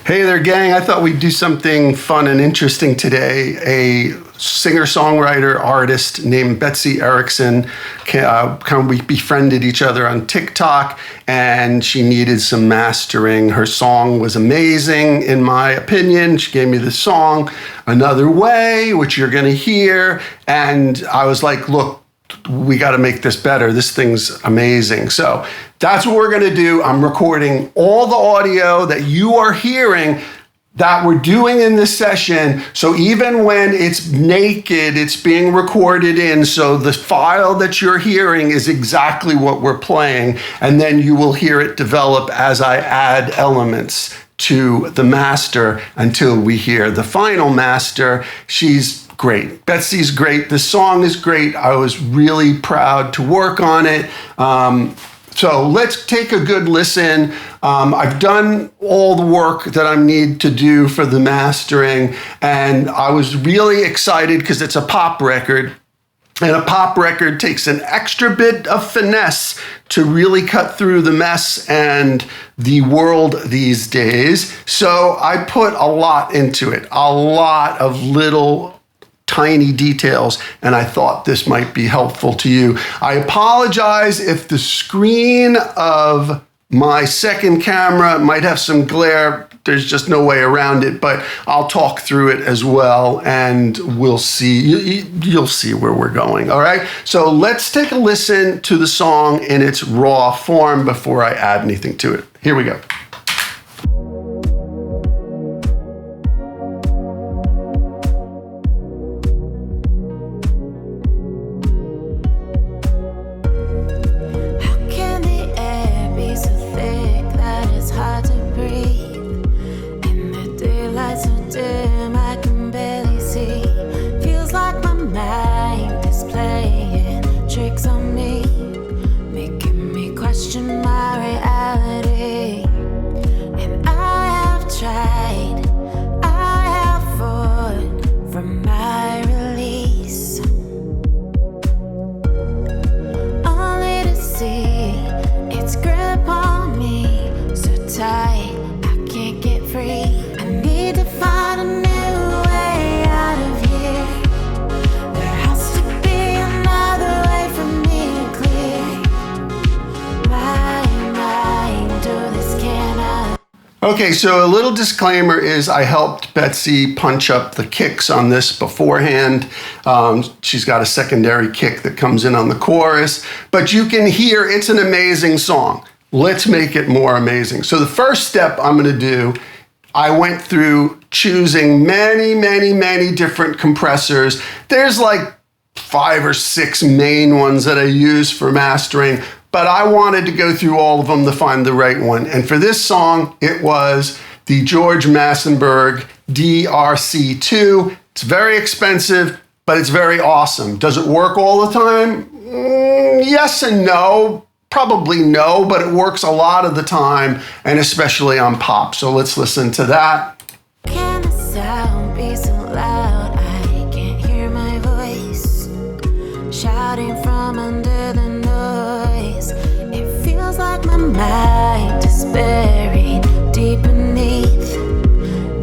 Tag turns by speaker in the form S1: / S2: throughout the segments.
S1: Hey there, gang. I thought we'd do something fun and interesting today. A singer-songwriter artist named Betsy Erickson, we befriended each other on TikTok, and she needed some mastering. Her song was amazing, in my opinion. She gave me the song, Another Way, which you're going to hear, and I was like, look, we got to make this better. This thing's amazing. So that's what we're going to do. I'm recording all the audio that you are hearing that we're doing in this session. So even when it's naked, it's being recorded in. So the file that you're hearing is exactly what we're playing. And then you will hear it develop as I add elements to the master until we hear the final master. She's great. Betsy's great. The song is great. I was really proud to work on it. So let's take a good listen. I've done all the work that I need to do for the mastering, and I was really excited because it's a pop record. And a pop record takes an extra bit of finesse to really cut through the mess and the world these days. So I put a lot into it, a lot of little tiny details, and I thought this might be helpful to you. I apologize if the screen of my second camera might have some glare. There's just no way around it, but I'll talk through it as well, and we'll see. You'll see where we're going, all right? So let's take a listen to the song in its raw form before I add anything to it. Here we go. Okay, so a little disclaimer is I helped Betsy punch up the kicks on this beforehand. She's got a secondary kick that comes in on the chorus, but you can hear it's an amazing song. Let's make it more amazing. So the first step I'm going to do, I went through choosing many different compressors. There's like 5 or 6 main ones that I use for mastering, but I wanted to go through all of them to find the right one. And for this song, it was the George Massenburg DRC2. It's very expensive, but it's very awesome. Does it work all the time? Yes and no. Probably no, but it works a lot of the time, and especially on pop. So let's listen to that.
S2: Can the sound be so loud? I can't hear my voice shouting from under the noise. It feels like my mind is buried deep beneath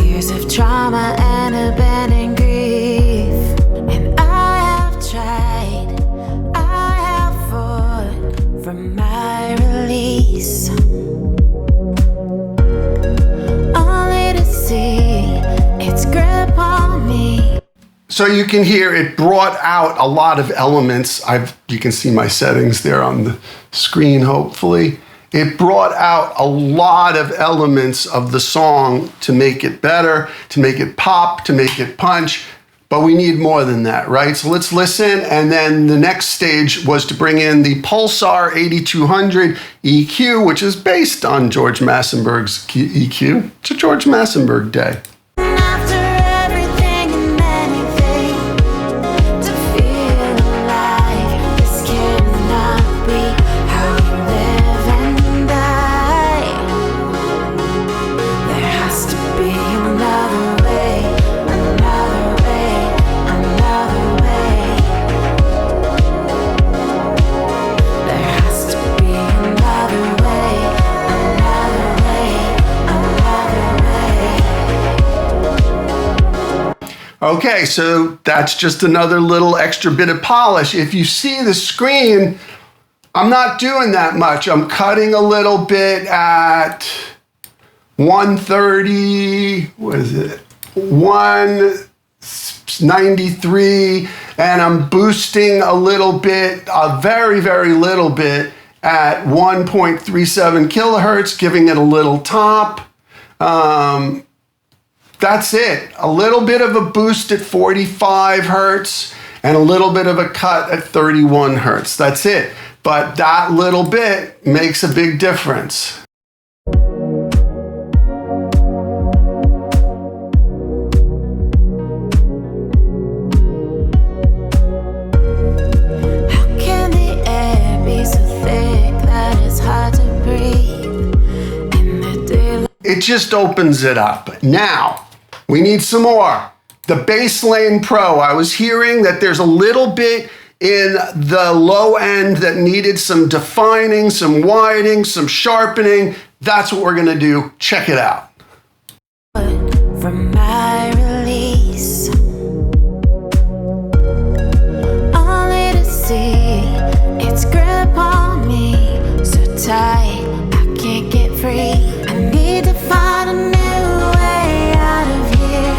S2: years of trauma and abandoned grief. And I have tried, I have fought for my release, only to see its grip on me.
S1: So you can hear it brought out a lot of elements. You can see my settings there on the screen, hopefully. It brought out a lot of elements of the song to make it better, to make it pop, to make it punch. But we need more than that, right? So let's listen. And then the next stage was to bring in the Pulsar 8200 EQ, which is based on George Massenburg's EQ. It's a George Massenburg day.
S2: Another way.
S1: Okay, so that's just another little extra bit of polish. If you see the screen, I'm not doing that much. I'm cutting a little bit at 130, what is it? 193, and I'm boosting a little bit, a very, very little bit at 1.37 kilohertz, giving it a little top. That's it. A little bit of a boost at 45 hertz and a little bit of a cut at 31 hertz. That's it. But that little bit makes a big difference. It just opens it up. Now, we need some more. The Bass Lane Pro. I was hearing that there's a little bit in the low end that needed some defining, some widening, some sharpening. That's what we're gonna do. Check it out.
S2: From my release, only to see its grip on me so tight I can't get free. I need to find a new way out of here.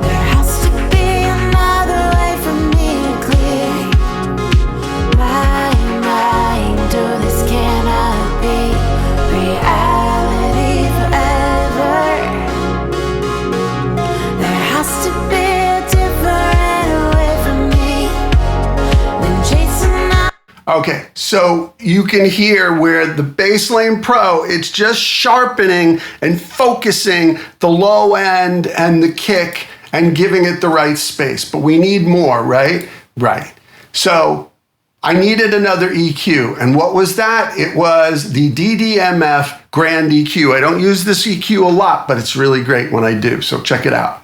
S2: There has to be another way for me to clear my mind. Oh, this cannot be reality forever. There has to be a different way for me than chasing out.
S1: Okay, so you can hear where the Bass Lane Pro, it's just sharpening and focusing the low end and the kick and giving it the right space. But we need more, right? Right. So I needed another EQ. And what was that? It was the DDMF Grand EQ. I don't use this EQ a lot, but it's really great when I do. So check it out.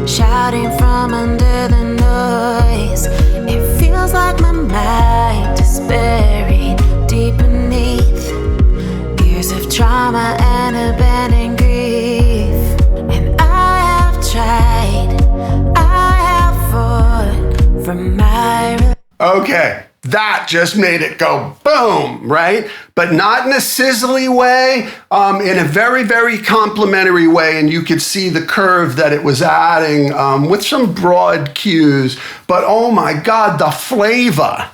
S2: Shouting from under the noise, it feels like my mind is buried deep beneath years of trauma and abandoned grief. And I have tried, I have fought from my...
S1: Okay, that just made it go boom, right? But not in a sizzly way, in a very, very complimentary way. And you could see the curve that it was adding with some broad cues. But oh my God, the flavor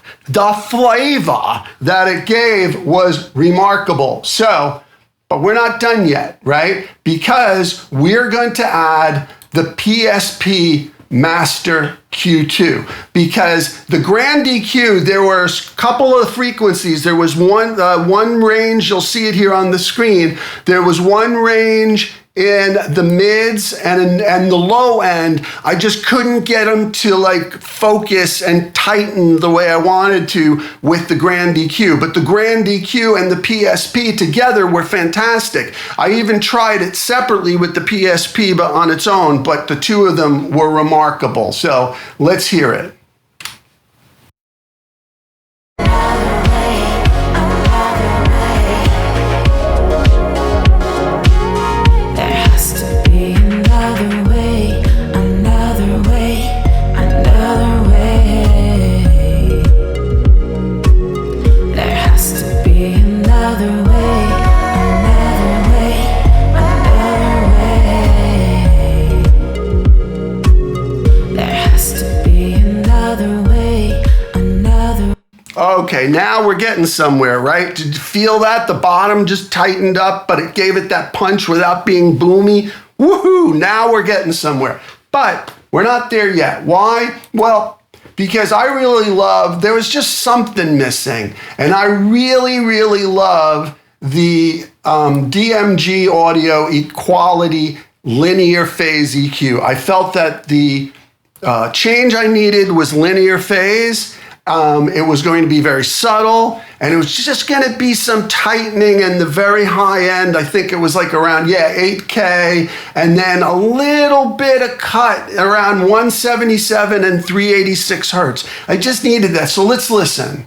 S1: that it gave was remarkable. So, but we're not done yet, right? Because we're going to add the PSP Master Q2, because the Grand EQ, there were a couple of frequencies. There was one range, you'll see it here on the screen. There was one range in the mids and the low end. I just couldn't get them to like focus and tighten the way I wanted to with the Grand EQ. But the Grand EQ and the PSP together were fantastic. I even tried it separately with the PSP, but on its own, but the two of them were remarkable. So let's hear it. Okay, now we're getting somewhere, right? Did you feel that? The bottom just tightened up, but it gave it that punch without being boomy. Woohoo! Now we're getting somewhere. But we're not there yet. Why? Well, because I really love, there was just something missing. And I really, really love the DMG Audio Equality Linear Phase EQ. I felt that the change I needed was linear phase, It was going to be very subtle, and it was just going to be some tightening in the very high end. I think it was like around, 8K, and then a little bit of cut around 177 and 386 hertz. I just needed that, so let's listen.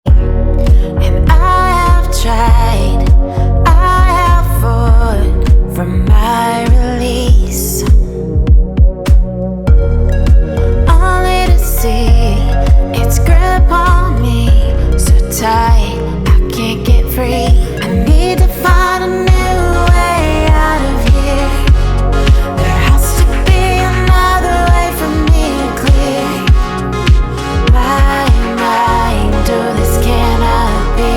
S2: And I have tried, I have fought for my release, only to see its grip on me so tight I can't get free. I need to find a new way out of here. There has to be another way for me to clear my mind. Oh, this cannot be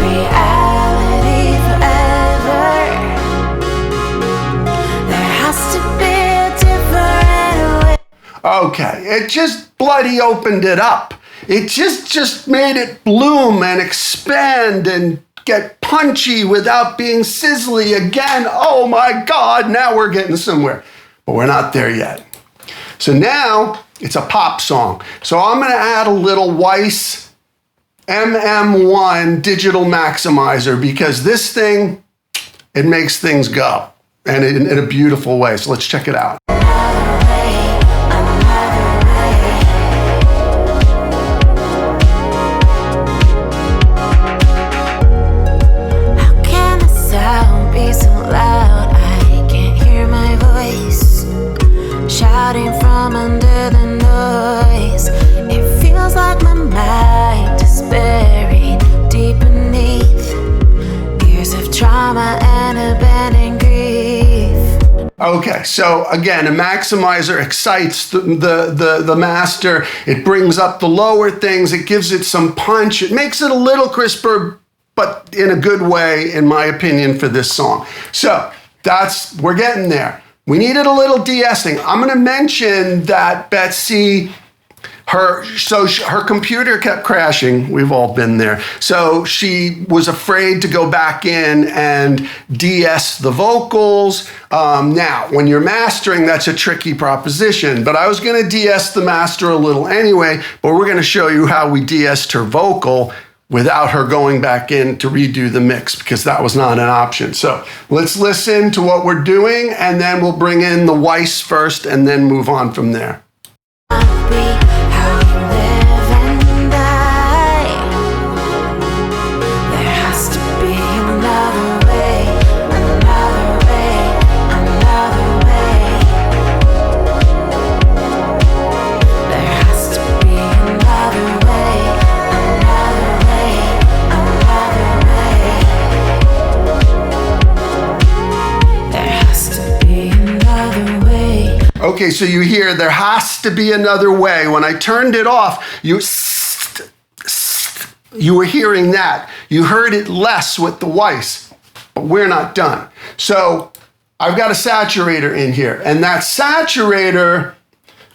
S2: reality forever. There has to be a different way.
S1: Okay, it just bloody opened it up. It just made it bloom and expand and get punchy without being sizzly again. Oh my God, now we're getting somewhere. But we're not there yet. So now it's a pop song. So I'm gonna add a little Weiss MM1 digital maximizer because this thing, it makes things go and in a beautiful way. So let's check it out.
S2: Shouting from under the noise, it feels like my mind is buried deep beneath years of trauma and abandoned grief.
S1: Okay, so again, a maximizer excites the master. It brings up the lower things. It gives it some punch. It makes it a little crisper, but in a good way, in my opinion, for this song. So we're getting there. We needed a little de-essing. I'm going to mention that Betsy, her computer kept crashing. We've all been there. So she was afraid to go back in and de-ess the vocals. Now, when you're mastering, that's a tricky proposition. But I was going to de-ess the master a little anyway. But we're going to show you how we de-essed her vocal without her going back in to redo the mix, because that was not an option. So let's listen to what we're doing, and then we'll bring in the Weiss first and then move on from there. Okay, so you hear there has to be another way. When I turned it off, you were hearing that. You heard it less with the Weiss, but we're not done. So I've got a saturator in here, and that saturator,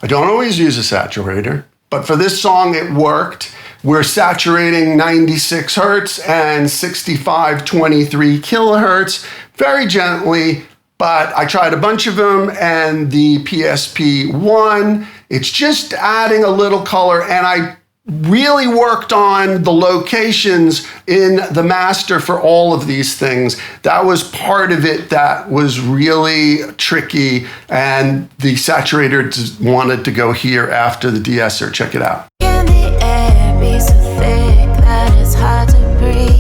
S1: I don't always use a saturator, but for this song it worked. We're saturating 96 hertz and 6523 kilohertz very gently. But I tried a bunch of them, and the PSP won. It's just adding a little color, and I really worked on the locations in the master for all of these things. That was part of it that was really tricky, and the saturator wanted to go here after the de-esser. Check it out.
S2: Can the air be so thick that it's hard to breathe?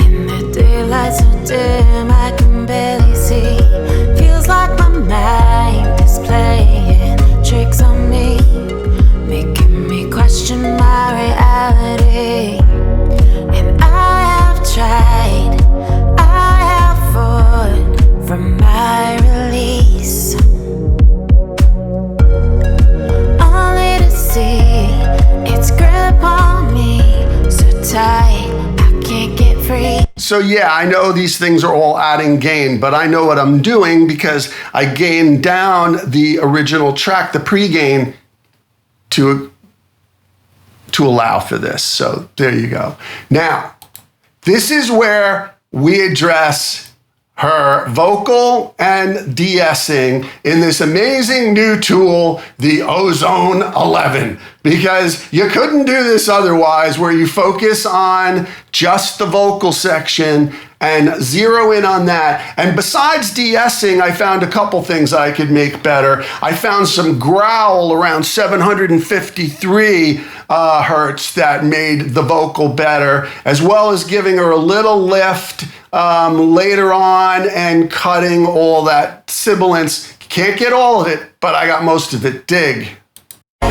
S2: In the daylight so dim I can barely see. Feels like my mind is playing tricks on me, making me question my reality. And I have tried, I have fought for my release, only to see its grip on me so tight I can't get free.
S1: So yeah, I know these things are all adding gain, but I know what I'm doing because I gained down the original track, the pre-gain, to allow for this. So there you go. Now, this is where we address her vocal and de-essing in this amazing new tool, the Ozone 11, because you couldn't do this otherwise, where you focus on just the vocal section and zero in on that. And besides de-essing, I found a couple things I could make better. I found some growl around 753 hertz that made the vocal better, as well as giving her a little lift later on and cutting all that sibilance. Can't get all of it, but I got most of it. Dig.
S2: How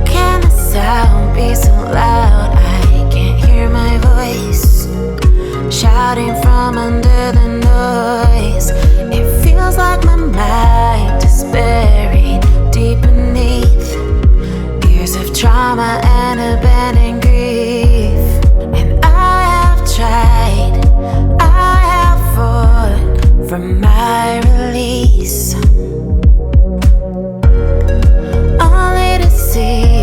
S2: can the sound be so loud? I can't hear my voice shouting from under the noise. It feels like my mind is buried deep beneath of trauma and abandoned grief. And I have tried, I have fought for my release, only to see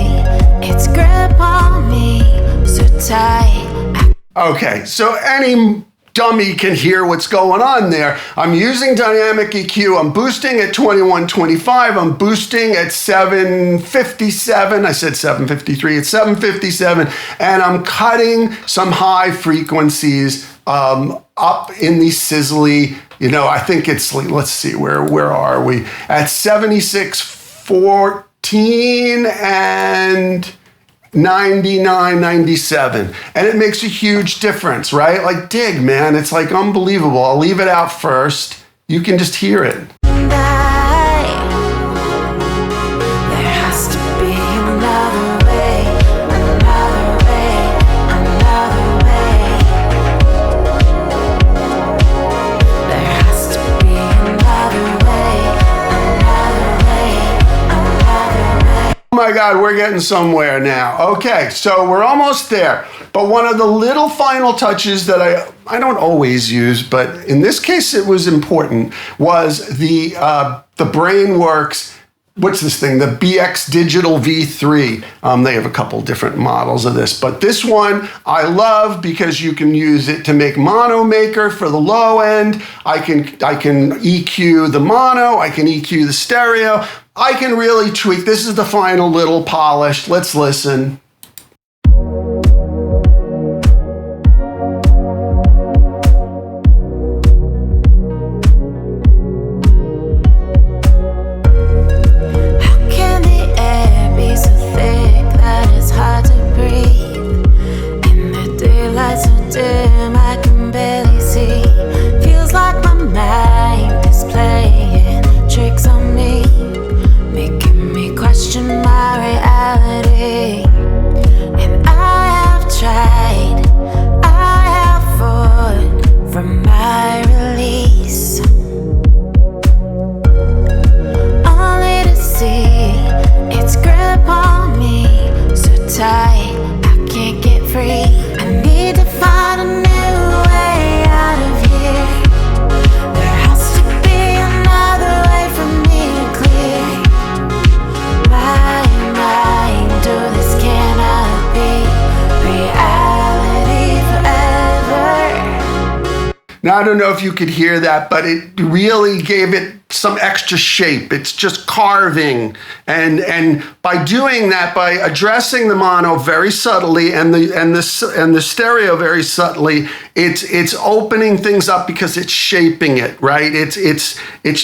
S2: its grip on me so tight.
S1: Okay, so any dummy can hear what's going on there. I'm using dynamic EQ. I'm boosting at 2125. I'm boosting at 757. I said 753. It's 757. And I'm cutting some high frequencies up in the sizzly, I think it's, let's see, where are we? At 7614 and 99, 97. And it makes a huge difference, right? Like, dig, man. It's like unbelievable. I'll leave it out first. You can just hear it.
S2: There has to be another way, another way, another way. There has to be another way, another way, another way.
S1: Oh my God, we're getting somewhere now. Okay, so we're almost there. But one of the little final touches that I don't always use, but in this case it was important, was the BrainWorks, what's this thing? The BX Digital V3. They have a couple different models of this, but this one I love because you can use it to make mono maker for the low end. I can EQ the mono, I can EQ the stereo. I can really tweak. This is the final little polish. Let's listen. Now, I don't know if you could hear that, but it really gave it some extra shape. It's just carving. And by doing that, by addressing the mono very subtly and the stereo very subtly, it's opening things up because it's shaping it, right? It's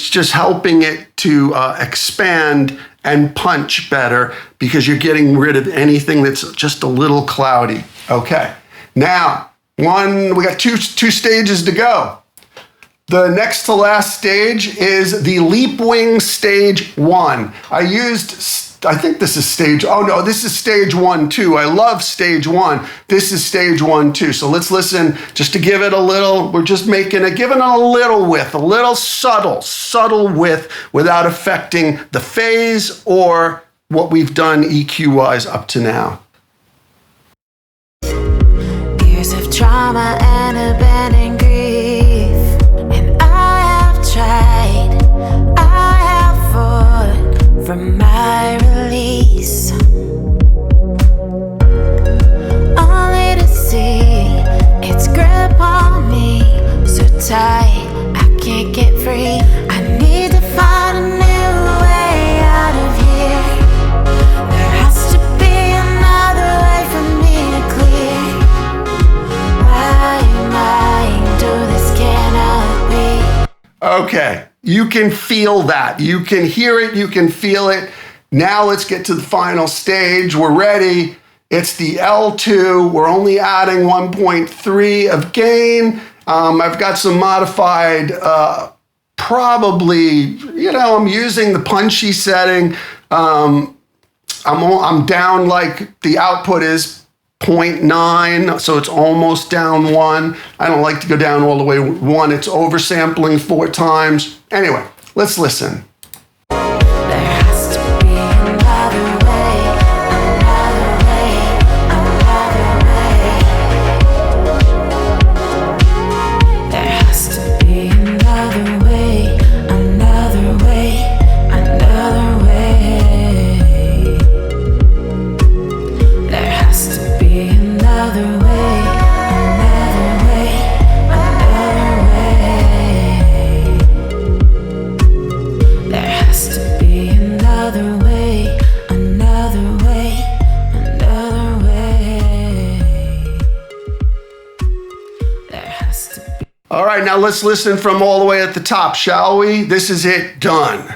S1: just helping it to expand and punch better because you're getting rid of anything that's just a little cloudy. Okay. Now, we got two stages to go. The next to last stage is the Leap Wing Stage 1. I think this is this is Stage 1 too. I love Stage 1. This is Stage 1 too. So let's listen just to give it a little, we're just giving it a little width, a little subtle width without affecting the phase or what we've done EQ-wise up to now.
S2: Of trauma and abandoned grief, and I have tried, I have fought for my release,
S1: Okay, you can feel that. You can hear it, you can feel it. Now let's get to the final stage. We're ready. It's the L2. We're only adding 1.3 of gain. I've got some modified, probably, I'm using the punchy setting. I'm down, like the output is 0.9, so it's almost down 1. I don't like to go down all the way 1. It's oversampling 4 times. Anyway, let's listen. All right, now let's listen from all the way at the top, shall we? This is it, done.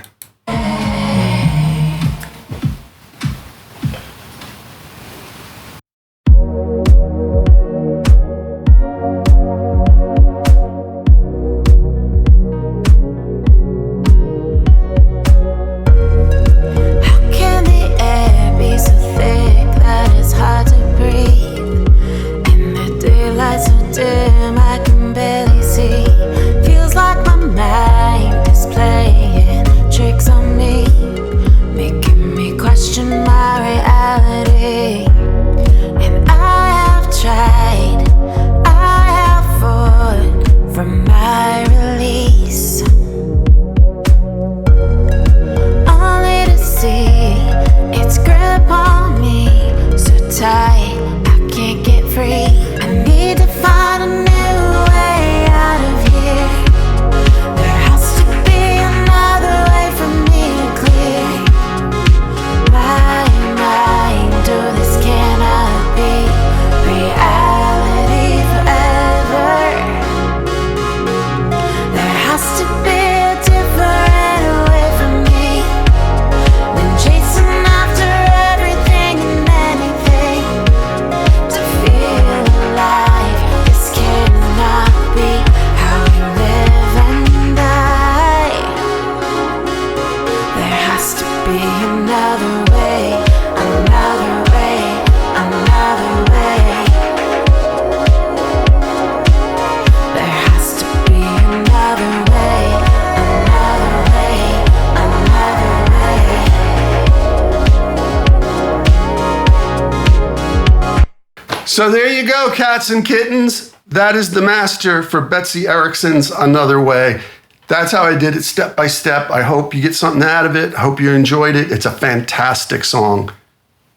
S1: So there you go, cats and kittens. That is the master for Betsy Erickson's Another Way. That's how I did it step by step. I hope you get something out of it. I hope you enjoyed it. It's a fantastic song.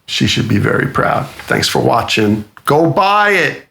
S1: She should be very proud. Thanks for watching. Go buy it.